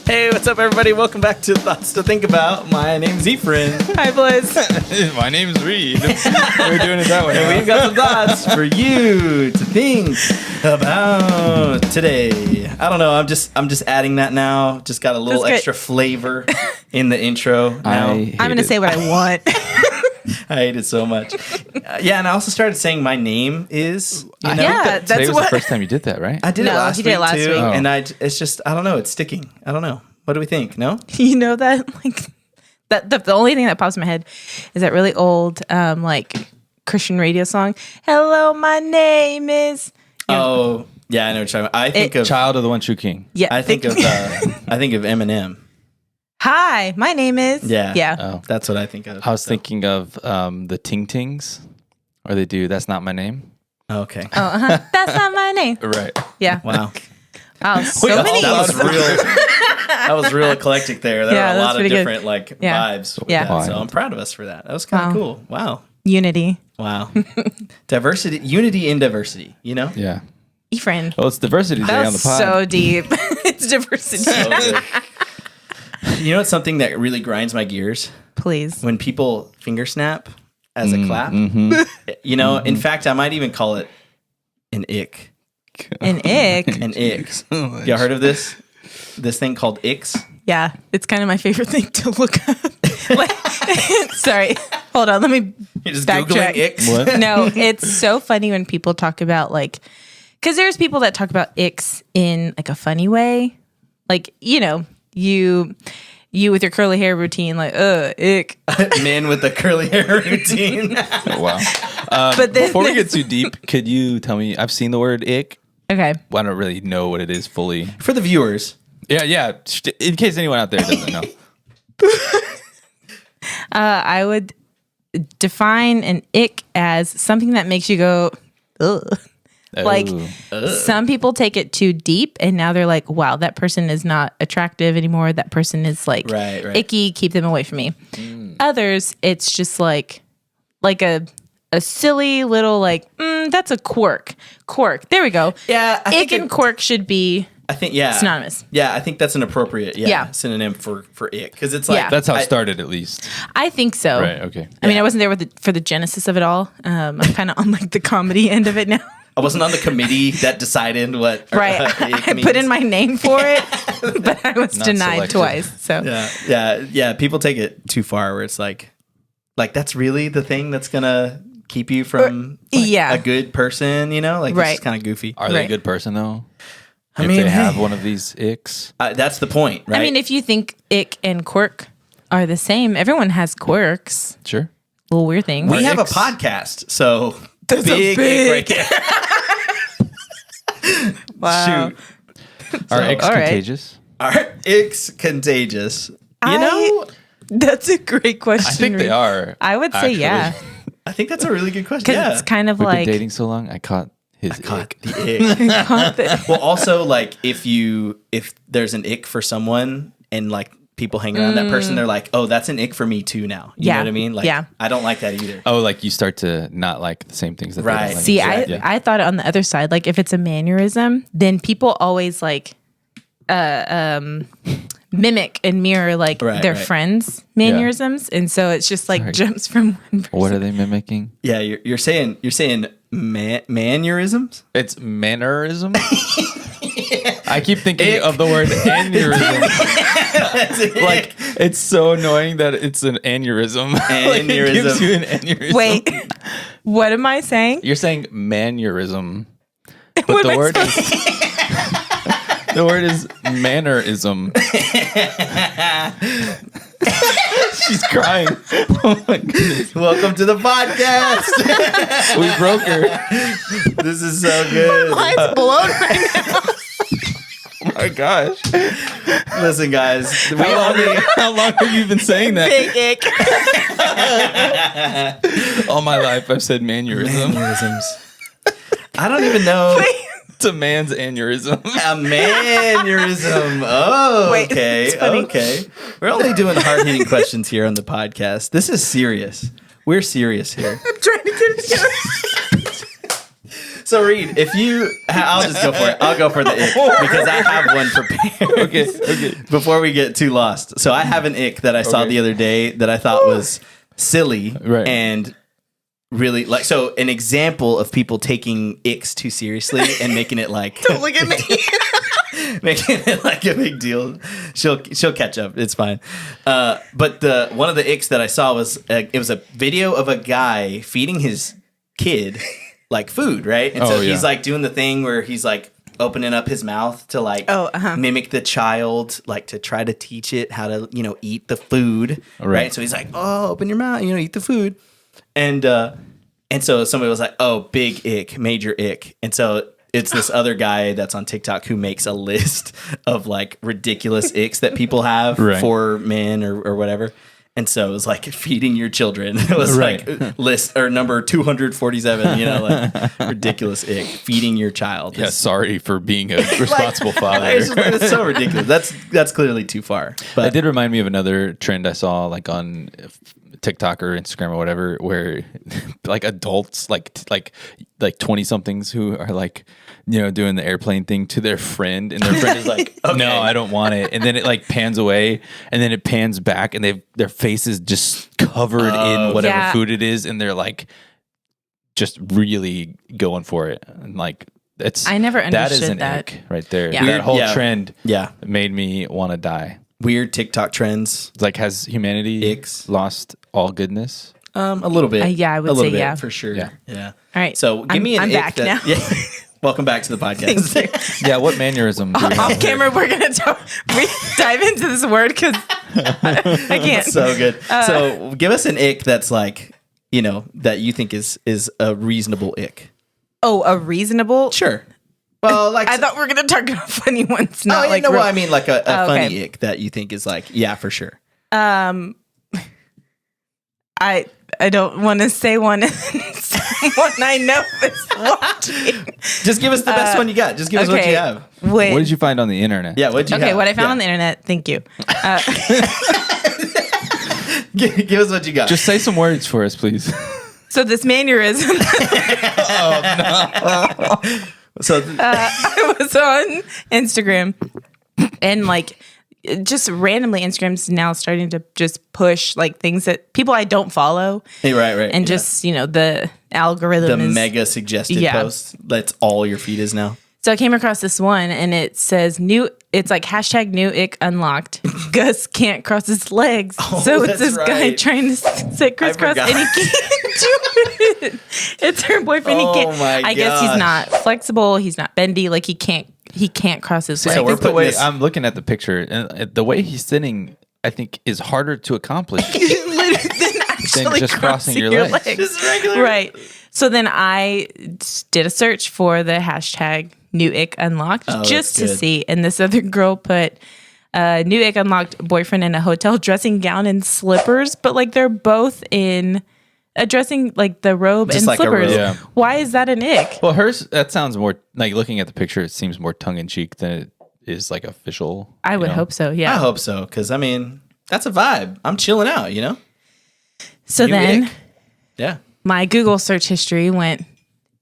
Hey, what's up, everybody? Welcome back to Thoughts to Think About. My name's Efrain. Hi, Bliss. My name is Reid. We're doing it that way. And we've got some thoughts for you to think about today. I don't know. I'm just adding that now. Just got a little That's good. extra flavor in the intro. Now I'm going to say what I want. I hate it so much. Yeah, and I also started saying my name is. You know? Yeah, Today that's was what. the first time you did that, right? I did it No, last he week did it last too, week. Oh. and it's just I don't know. It's sticking. I don't know. What do we think? No. You know that like that the only thing that pops in my head is that really old like Christian radio song. Hello, my name is. Oh, yeah, I know what you're talking about. I think of Child of the One True King. Yeah. I think of Eminem. Hi, my name is. Yeah. Yeah. Oh. That's what I think of. I was thinking of the Ting Tings, or they do That's Not My Name. Okay. Oh, that's not my name. Right. Yeah. Wow. Wow. So That many. was real. That was real eclectic there. There Yeah, were a that's lot of pretty good. different like Yeah. vibes. with Yeah. that. So I'm proud of us for that. That was kind of Wow. cool. Wow. Unity. Wow. Diversity, unity in diversity. You know. Yeah. Efrain. Well, it's Diversity Day That on the was pod. so deep. It's diversity. So good. You know what's something that really grinds my gears? Please. When people finger snap as a clap. Mm-hmm. You know, in fact, I might even call it an ick. An ick. An ick. Y'all heard of this? This thing called icks? Yeah, it's kind of my favorite thing to look up. Like, sorry, hold on. Let me You're just backtrack. Googling icks? What? No, it's so funny when people talk about like, because there's people that talk about icks in like a funny way, like you with your curly hair routine, like ick. Men with the curly hair routine. Wow. But then Before we there's- get too deep, could you tell me? I've seen the word ick. Okay, Well, I don't really know what it is fully. For the viewers. Yeah. In case anyone out there doesn't know. I would define an ick as something that makes you go, ugh. Like Oh. some people take it too deep and now they're like, wow, that person is not attractive anymore. That person is like Right. icky. Keep them away from me. Others, it's just like a silly little like, that's a quirk. Quirk. There we go. Yeah, I Ick think and quirk should be yeah. synonymous. Yeah, I think that's an appropriate Yeah. synonym for ick because it's like Yeah. That's how it started, at least. I think so. Right. Okay. I mean, I wasn't there for the genesis of it all. I'm kind of on like the comedy end of it now. I wasn't on the committee that decided what Right. ick I means. put in my name for it, but I was Not denied selected. twice. So Yeah. People take it too far where it's like that's really the thing that's gonna keep you from yeah. a good person, you know? Like Right. it's kind of goofy. Are they a Right. good person though? I If mean, they have hey. one of these icks. That's the point, right? I mean, if you think ick and quirk are the same, everyone has quirks, Sure. little weird things. we have icks. a podcast, so That's a big- ick right there. Wow. Shoot. Are icks all right. contagious? Are icks contagious? You I- know, That's a great question. I think they Reid. are. I would say actually. yeah, I think that's a really good question. because Yeah. it's kind of We've like been dating so long. I caught his Caught ick. the ick. Well, also like if there's an ick for someone and like people hang around that person, they're like, oh, that's an ick for me too now. You know Yeah. what I mean? Like, Yeah. I don't like that either. Oh, like you start to not like the same things that Right. they don't like. See, Exactly. I thought it on the other side. Like if it's a mannerism, then people always like mimic and mirror like Right, their right. friends' mannerisms, and so it's just like Sorry. jumps from one person. What are they mimicking? Yeah, you're saying mannerisms? It's mannerism. I keep thinking of the word aneurysm. Like it's so annoying that it's an aneurysm. Like, it gives Aneurysm. you an aneurysm. Wait, what am I saying? You're saying mannerism, but What the am I word is the word is mannerism. She's crying. Oh my goodness. Welcome to the podcast. We broke her. This is so good. Mine's blown right now. Oh my gosh. Listen, guys, How long have you been saying that? Big ick. All my life I've said mannerism. mannerisms. I don't even know. It's a man's aneurysm. A mannerism. Oh, Wait, okay. it's funny. Okay. We're only doing hard-hitting questions here on the podcast. This is serious. We're serious here. I'm trying to get it together. So Reid, if you, I'll just go for it. I'll go for the ick because I have one prepared. Okay. Before we get too lost, so I have an ick that I saw the other day that I thought was silly and really like. So an example of people taking icks too seriously and making it like. Don't look at me. Making it like a big deal. She'll catch up. It's fine. But the one of the icks that I saw was it was a video of a guy feeding his kid like food, right? And so he's like doing the thing where he's like opening up his mouth to like mimic the child, like to try to teach it how to eat the food, right? So he's like, oh, open your mouth, eat the food, and so somebody was like, oh, big ick, major ick, and so. It's this other guy that's on TikTok who makes a list of like ridiculous icks that people have for men or whatever. And so it was like feeding your children. It was like list or number 247, like ridiculous ick. Feeding your child. Yeah, sorry for being a responsible father. It's so ridiculous. That's clearly too far. But it did remind me of another trend I saw like on TikTok or Instagram or whatever, where like adults like 20 somethings who are like doing the airplane thing to their friend, and their friend is like, no, I don't want it, and then it like pans away, and then it pans back, and their face is just covered in whatever food it is, and they're like just really going for it, and like I never understood that is an ick right there. Yeah. That whole trend Yeah. made me want to die. Weird TikTok trends. It's like, has humanity Icks. lost all goodness? A little bit. I would a little say bit, for sure. Yeah. All right. So give me an I'm ick back now. Yeah. Welcome back to the podcast. Yeah, what mannerism do we have Off camera, we're gonna dive into this word because I can't. So good. So give us an ick that's like that you think is a reasonable ick. Oh, a reasonable? Sure. Well, like I thought we were gonna talk about funny ones, not like. I mean like a funny ick that you think is like, yeah, for sure. I don't want to say one. Someone I know is watching. Just give us the best one you got. Just give us what you have. What did you find on the internet? Yeah, what did you have? Okay, what I found on the internet. Thank you. Give us what you got. Just say some words for us, please. So this mannerism. So I was on Instagram, and like just randomly, Instagram's now starting to just push like things that people I don't follow. Hey, right. And just the algorithm the is mega suggested post. That's all your feed is now. So I came across this one, and it says it's like hashtag new ick unlocked. Gus can't cross his legs. So it's this guy trying to sit crisscross, and he can't do it. It's her boyfriend. He can't. I guess he's not flexible. He's not bendy. Like he can't cross his legs. So I think the way I'm looking at the picture, and the way he's sitting, I think is harder to accomplish than just crossing your legs. Just regular. Right. So then I did a search for the hashtag new ick unlocked just to see. And this other girl put new ick unlocked boyfriend in a hotel dressing gown and slippers, but like they're both in a dressing, like the robe Just and like a slippers. robe. Yeah. Why is that an ick? Well, hers, that sounds more like, looking at the picture, it seems more tongue in cheek than it is like official. I would hope so. Yeah. I hope so. Because I mean, that's a vibe. I'm chilling out, So New then ick. Yeah. my Google search history went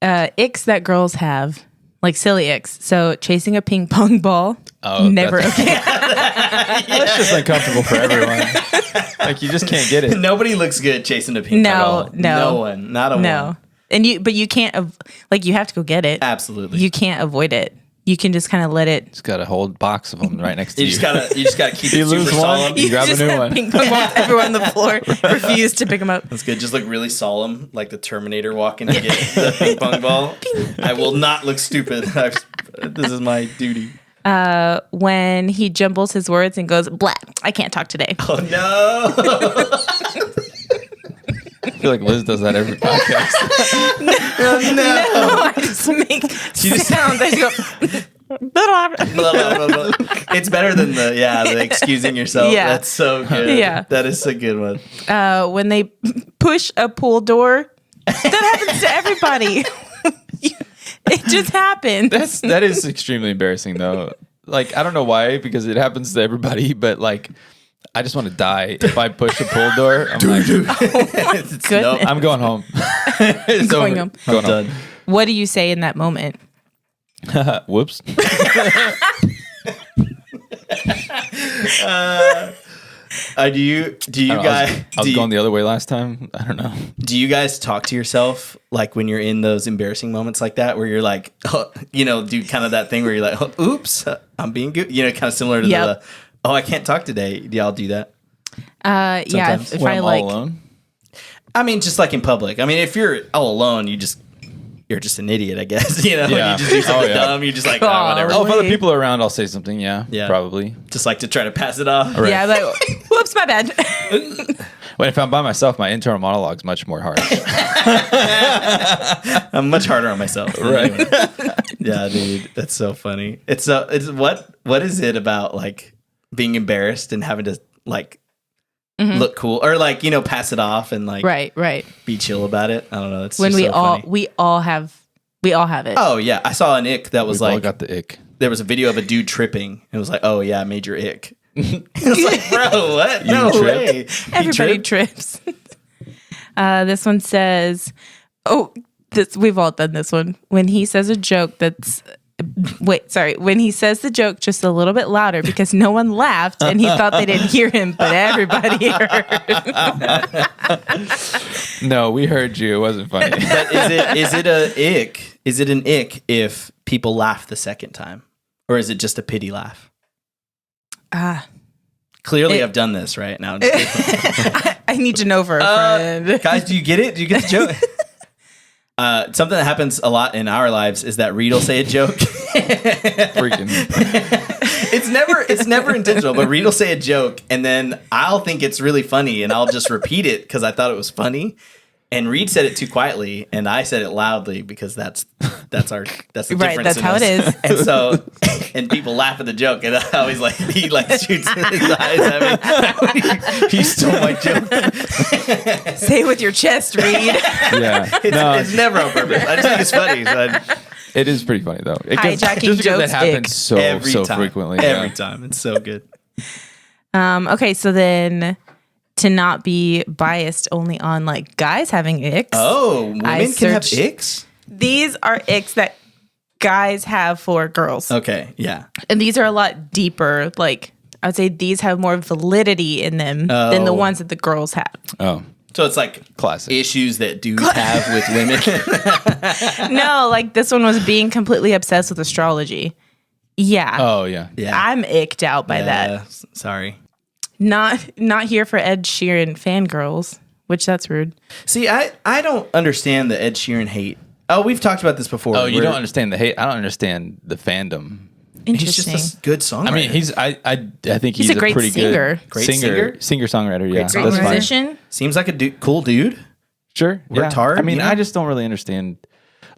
icks that girls have, like silly icks. So chasing a ping pong ball, never okay. That's just uncomfortable for everyone. Like you just can't get it. Nobody looks good chasing a ping pong ball. No one. Not a one. And you can't you have to go get it. Absolutely. You can't avoid it. You can just kind of let it. Just got a whole box of them right next to you. You just gotta keep You it lose super one, solemn. you grab a just new have one. Ping pong balls everyone on the floor. Refuse to pick them up. That's good. Just look really solemn, like the Terminator walking to get the ping pong ball. I will not look stupid. This is my duty. When he jumbles his words and goes, blah, I can't talk today. Oh no! I feel like Liz does that every podcast. No. I just make sounds. I just go, It's better than the excusing yourself. Yeah. That's so good. Yeah. That is a good one. when they push a pool door, that happens to everybody. It just happens. That is extremely embarrassing though. Like I don't know why, because it happens to everybody, but like I just want to die if I push a pool door. I'm like, Goodness. I'm going home. Going home. Going I'm done. home. What do you say in that moment? Whoops. Do you guys? I was going the other way last time. I don't know. Do you guys talk to yourself like when you're in those embarrassing moments like that, where you're like, do kind of that thing where you're like, oops, I'm being good. Kind of similar to the, I can't talk today. Do y'all do that? Yeah. Sometimes. If When I I'm like, all alone. I mean, just like in public. I mean, if you're all alone, you're just an idiot, I guess. Yeah. You just do something dumb. You're just like, whatever. Oh, if other people are around, I'll say something. Yeah, Yeah. probably. Just like to try to pass it off. Right. yeah, like, whoops, my bad. When if I'm by myself, my internal monologue's much more harsh. I'm much harder on myself. Right. Anyway. Yeah, dude, that's so funny. It's what is it about like being embarrassed and having to like look cool or like pass it off and like right. be chill about it? I don't know. It's When just we so all funny. we all have it. Oh yeah, I saw an ick that was We've all like got the ick. there was a video of a dude tripping. And it was like, oh yeah, I made your ick. It was like, bro, what? No way. Everybody trips. This one says, we've all done this one. When he says a joke when he says the joke just a little bit louder because no one laughed and he thought they didn't hear him, but everybody heard. No, we heard you. It wasn't funny. But is it a ick? Is it an ick if people laugh the second time? Or is it just a pity laugh? Clearly, I've done this right now. I need to know for a friend. Guys, do you get it? Do you get the joke? Something that happens a lot in our lives is that Reid will say a joke. Freaking. It's never intentional, but Reid will say a joke, and then I'll think it's really funny, and I'll just repeat it because I thought it was funny. And Reid said it too quietly, and I said it loudly because that's the Right, difference. that's in how us. it is. And so, and people laugh at the joke, and I always like he like shoots in his eyes at me. He stole my joke. Say it with your chest, Reid. Yeah. It's never on purpose. I just think it's funny. So It is pretty funny though. Hijacking just because jokes, that happens ick. so every time, frequently. every Yeah. time, it's so good. Okay, so then to not be biased only on like guys having icks. Oh, women can have searched- icks? These are icks that guys have for girls. Okay, yeah. And these are a lot deeper. Like, I would say these have more validity in them than the ones that the girls have. Oh, So it's like classic. issues that dudes have with women. No, like this one was being completely obsessed with astrology. Yeah. Oh yeah. Yeah. I'm icked out by that. Sorry. Not here for Ed Sheeran fangirls, which that's rude. See, I don't understand the Ed Sheeran hate. Oh, we've talked about this before. Oh, you don't understand the hate. I don't understand the fandom. He's Interesting. just a good songwriter. I mean, I think he's a great pretty singer. good Great singer? singer-songwriter. Yeah, Great that's songwriter. fine. Musician. seems like a cool dude. Sure, Worked hard, I mean, you know? I just don't really understand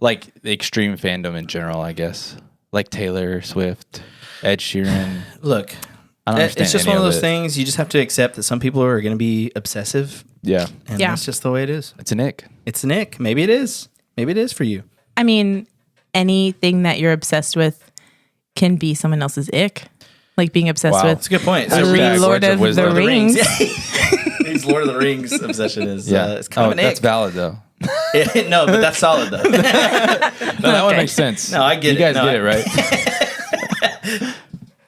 like the extreme fandom in general. I guess like Taylor Swift, Ed Sheeran. Look, I don't understand it's just any one of of those it. things. You just have to accept that some people are going to be obsessive, Yeah, and Yeah. that's just the way it is. it's an ick. It's an ick. Maybe it is. Maybe it is for you. I mean, anything that you're obsessed with can be someone else's ick. Like being obsessed Wow. That's with a good point. the Hashtag Lord words of of wisdom. the Rings. His Lord of the Rings obsession is it's kind Oh, of an that's ick. valid though. No, but that's solid though. No, that one Okay. makes sense. No, I get you it. guys No, get it right.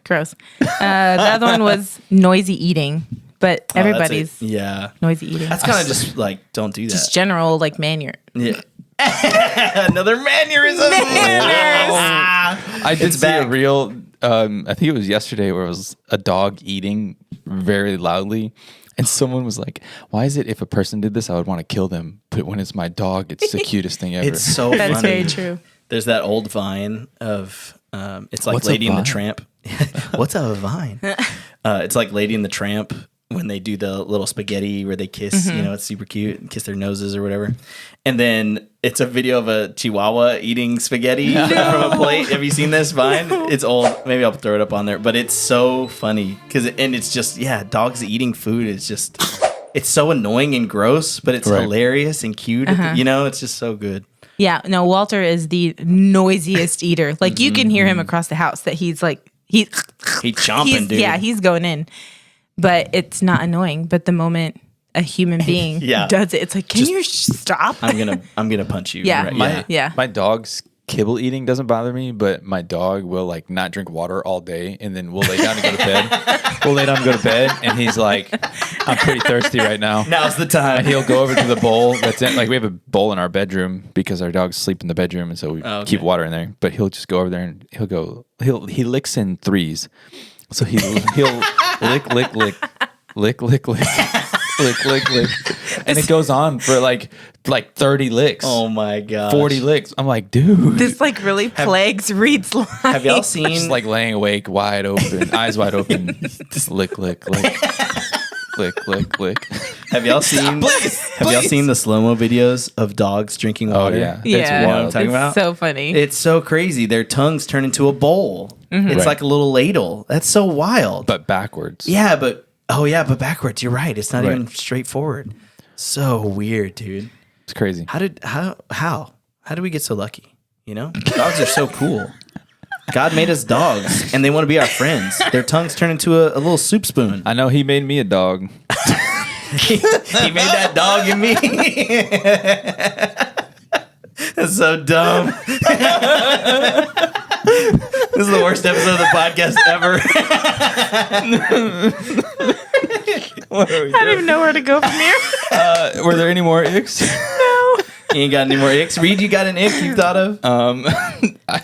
Gross. The other one was noisy eating, but Oh, that's everybody's it. Yeah. noisy eating. That's kind of just like don't do that. just general like manure. Yeah. Another mannerism. I did It's see a back. reel. I think it was yesterday where it was a dog eating very loudly, and someone was like, "Why is it if a person did this, I would want to kill them, but when it's my dog, it's the cutest thing ever." It's so That's funny. very true. There's that old vine of it's like What's a Lady and the vine? Tramp. What's a vine? It's like Lady and the Tramp when they do the little spaghetti where they kiss, it's super cute, and kiss their noses or whatever. And then it's a video of a Chihuahua eating spaghetti from a plate. Have you seen this vine? It's old. Maybe I'll throw it up on there. But it's so funny and it's just dogs eating food is just it's so annoying and gross, but it's Right. hilarious and cute. It's just so good. Yeah, no, Walter is the noisiest eater. Like you can hear him across the house that he's like He chomping, dude. Yeah, he's going in. But it's not annoying. But the moment a human being Yeah. does it. It's like, can you stop? I'm gonna punch you. Yeah. Right? My dog's kibble eating doesn't bother me, but my dog will like not drink water all day, and then we'll lay down and go to bed. We'll lay down and go to bed, and he's like, "I'm pretty thirsty right now." Now's the time. And he'll go over to the bowl that's in, like we have a bowl in our bedroom because our dogs sleep in the bedroom, and so we keep water in there. But he'll just go over there and he licks in threes. So he'll lick, lick, lick, lick, lick, lick, lick, lick, lick, and it goes on for like 30 licks. Oh my god, 40 licks. I'm like, dude, This like really plagues Reid's life. have y'all seen? just like laying awake, wide open, eyes wide open, just lick, lick, lick, lick, lick, lick. Have y'all seen? Have y'all seen the slow mo videos of dogs drinking Oh water? yeah, Yeah, It's what I'm wild. talking it's about? so funny. It's so crazy. Their tongues turn into a bowl. It's Right. like a little ladle. That's so wild. but backwards. Yeah, but backwards. You're right. It's not Right. even straightforward. So weird, dude. It's crazy. How did we get so lucky? You know, dogs are so cool. God made us dogs, and they want to be our friends. Their tongues turn into a little soup spoon. I know he made me a dog. He made that dog in me. That's so dumb. This is the worst episode of the podcast ever. I don't even know where to go from here. Were there any more icks? No. You ain't got any more icks? Reid, you got an ick you thought of?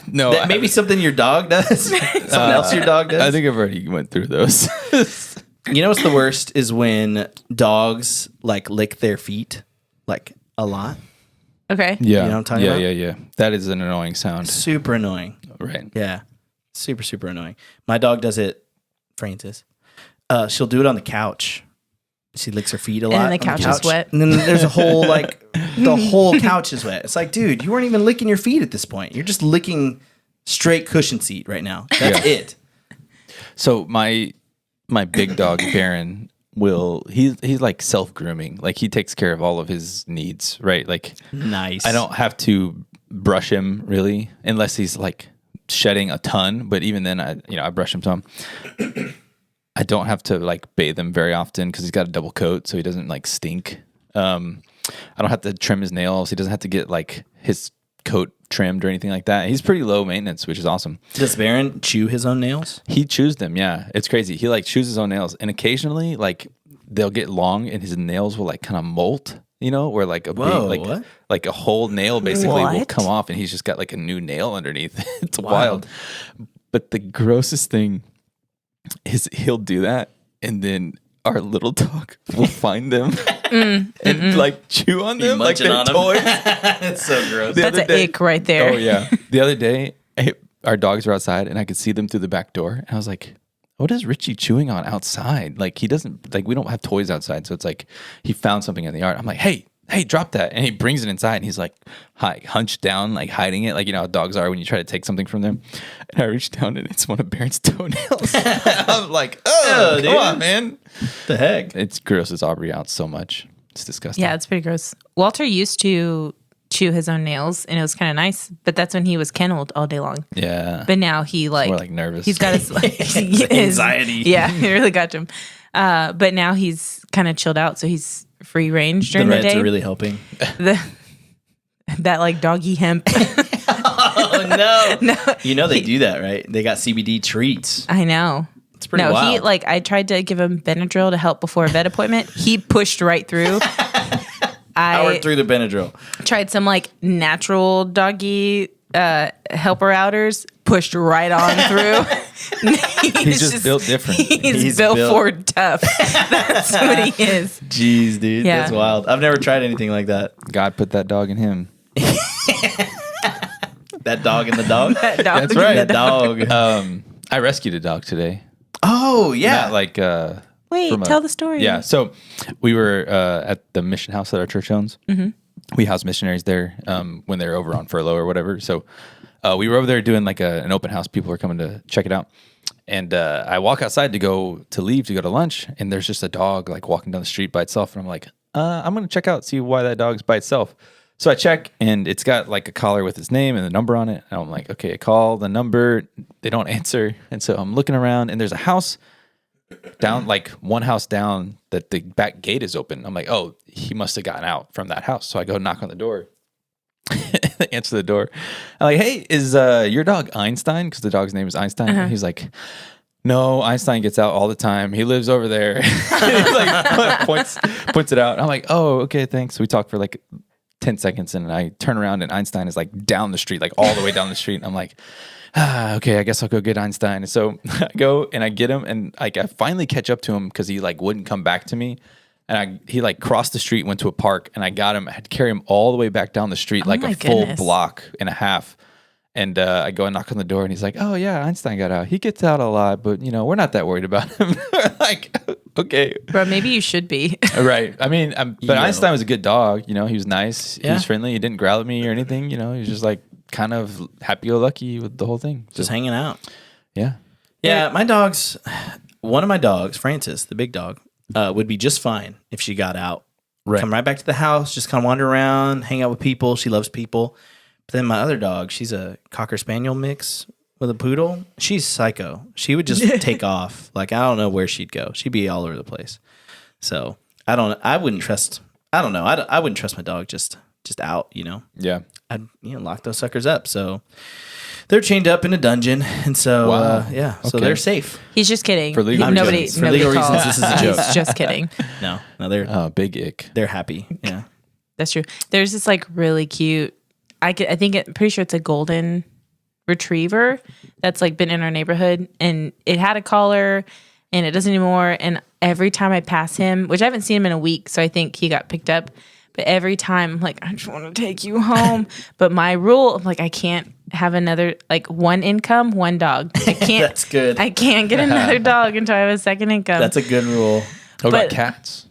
No. That maybe something your dog does? Something else your dog does? I think I've already went through those. You know what's the worst is when dogs like lick their feet like a lot. Okay. Yeah. You know what I'm talking about? Yeah. That is an annoying sound. Super annoying. Right. Yeah. Super, super annoying. My dog does it, Francis. She'll do it on the couch. She licks her feet a lot. then the on couch is wet. And then there's a whole the whole couch is wet. It's like, dude, you weren't even licking your feet at this point. You're just licking straight cushion seat right now. That's it. So my big dog Baron he's like self-grooming. Like he takes care of all of his needs, right? Like Nice. I don't have to brush him really unless he's like shedding a ton, but even then I brush him some. I don't have to like bathe him very often because he's got a double coat, so he doesn't like stink. I don't have to trim his nails. He doesn't have to get like his coat trimmed or anything like that. He's pretty low maintenance, which is awesome. Does Baron chew his own nails? He chews them. Yeah, it's crazy. He like chews his own nails, and occasionally like they'll get long, and his nails will like kind of molt. You know, where like a Whoa, big, what? like a whole nail basically will What? come off, and he's just got like a new nail underneath. It's wild. But the grossest thing is he'll do that, and then our little dog will find them and like chew on them like munching they're on 'em. toys. It's so gross. That's an ick right there. Oh yeah. The other day, our dogs were outside, and I could see them through the back door, and I was like, "What is Richie chewing on outside? Like he doesn't like we don't have toys outside, so it's like he found something in the yard." I'm like, "Hey, drop that!" And he brings it inside, and he's like, hunched down, like hiding it, like you know how dogs are when you try to take something from them. And I reached down, and it's one of Baron's toenails. I'm like, "Oh, dude. come on, man!" the heck? It grosses Aubrey out so much. It's disgusting. Yeah, it's pretty gross. Walter used to chew his own nails, and it was kind of nice, but that's when he was kenneled all day long. Yeah. But now he more like nervous. He's got his Anxiety. Yeah, it really got to him. But now he's kind of chilled out, so he's free range during the, Reds day. are really helping. That like doggy hemp. Oh no! You know they do that, right? They got CBD treats. I know. It's pretty He wild. like I tried to give him Benadryl to help before a vet appointment. He pushed right through. Powered I through the Benadryl. tried some like natural doggy helper outers, pushed right on through. He's just built different. He's built Ford tough. That's what he is. Jeez, dude, Yeah. that's wild. I've never tried anything like that. God put that dog in him. That dog and the dog. That dog. That's right. That dog. I rescued a dog today. Oh yeah. Not like Wait, from tell the story. Yeah, so we were at the mission house that our church owns. Mm-hmm. We house missionaries there when they're over on furlough or whatever. So we were over there doing like an open house. People were coming to check it out. And I walk outside to leave to go to lunch, and there's just a dog like walking down the street by itself. And I'm like, I'm going to check out, see why that dog's by itself. So I check, and it's got like a collar with its name and the number on it. And I'm like, okay, I call the number. They don't answer. And so I'm looking around, and there's a house down, like one house down, that the back gate is open. I'm like, oh, he must have gotten out from that house. So I go knock on the door. They answer the door. I'm like, hey, is your dog Einstein? Because the dog's name is Einstein. He's like, no, Einstein gets out all the time. He lives over there. He like points it out. I'm like, oh, okay, thanks. We talk for like 10 seconds, and I turn around, and Einstein is like down the street, like all the way down the street. I'm like, okay, I guess I'll go get Einstein. And so I go and I get him, and like I finally catch up to him because he like wouldn't come back to me. And he like crossed the street, went to a park, and I got him. I had to carry him all the way back down the street, like a full block and a half. And I go and knock on the door, and he's like, "Oh yeah, Einstein got out. He gets out a lot, but we're not that worried about him." Like, okay, bro, maybe you should be. Right. I mean, but Einstein was a good dog. He was nice. He was friendly. He didn't growl at me or anything. He was just like kind of happy-go-lucky with the whole thing. Just hanging out. Yeah. Yeah, one of my dogs, Francis, the big dog, would be just fine if she got out. Right. Come right back to the house, just kind of wander around, hang out with people. She loves people. But then my other dog, she's a Cocker Spaniel mix with a poodle. She's psycho. She would just take off. Like, I don't know where she'd go. She'd be all over the place. So I wouldn't trust my dog just out, Yeah. I'd lock those suckers up. So they're chained up in a dungeon, and so so they're safe. He's just kidding. For legal reasons. For legal reasons, this is a joke. He's just kidding. No, they're big ick. they're happy. Yeah, that's true. There's this like really cute. Pretty sure it's a golden retriever that's like been in our neighborhood, and it had a collar, and it doesn't anymore. And every time I pass him, which I haven't seen him in a week, so I think he got picked up. But every time, like, I just want to take you home. But my rule, I'm like, I can't have another, like, one income, one dog. I can't. That's good. I can't get another dog until I have a second income. That's a good rule. What about cats?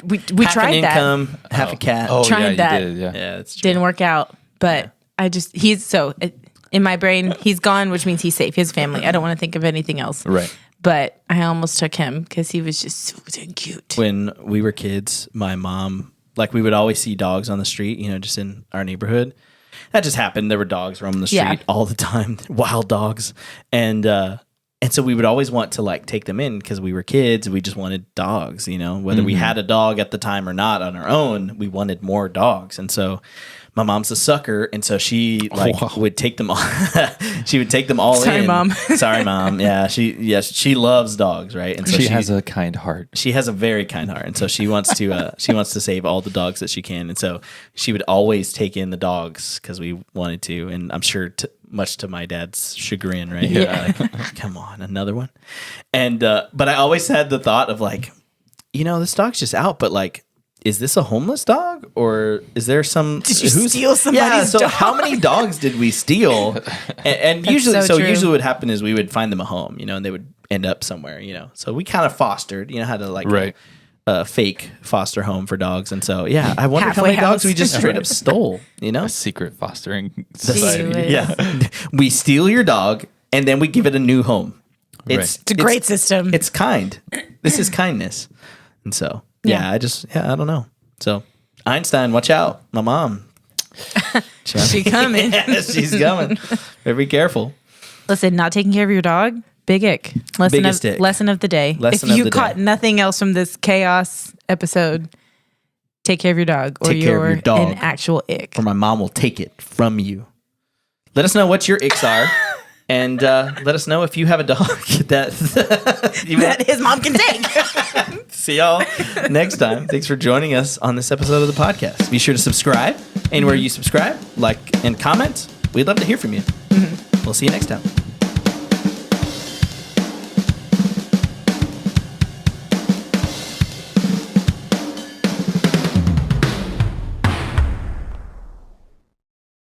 We Half tried an that. income, half a cat. Oh, Tried yeah, that. you did, yeah. Yeah, that's true. Didn't work out. But in my brain, he's gone, which means he's safe. He has family. I don't want to think of anything else. Right. But I almost took him because he was just so dang cute. When we were kids, my mom, like, we would always see dogs on the street, just in our neighborhood. That just happened. There were dogs roaming the street all the time, wild dogs. And so we would always want to, like, take them in because we were kids. We just wanted dogs, whether we had a dog at the time or not on our own, we wanted more dogs. And so my mom's a sucker, and so she would take them all. She would take them all Sorry, in. Mom. Sorry, Mom. Yeah, she loves dogs, right? And so she has a kind heart. She has a very kind heart, and so she wants to save all the dogs that she can. And so she would always take in the dogs because we wanted to, and I'm sure much to my dad's chagrin, right? Yeah. Like, come on, another one. And but I always had the thought of like, this dog's just out, but like, is this a homeless dog, or is there some? Did you steal somebody's dog? How many dogs did we steal? And usually, so true. usually what would happen is we would find them a home, and they would end up somewhere, So we kind of fostered, had to like a fake foster home for dogs, and so I wonder how many dogs we just straight up stole, A secret fostering society. Yeah, we steal your dog, and then we give it a new home. It's a great system. It's kind. This is kindness, and so. Yeah, I don't know. So, Einstein, watch out. My mom. She coming. Yes, she's coming. Better be careful. Listen, not taking care of your dog, big ick. Lesson of the day. If you caught nothing else from this chaos episode, take care of your dog, or you're an actual ick. Or my mom will take it from you. Let us know what your icks are. And let us know if you have a dog that his mom can take. See y'all next time. Thanks for joining us on this episode of the podcast. Be sure to subscribe anywhere you subscribe, like, and comment. We'd love to hear from you. We'll see you next time.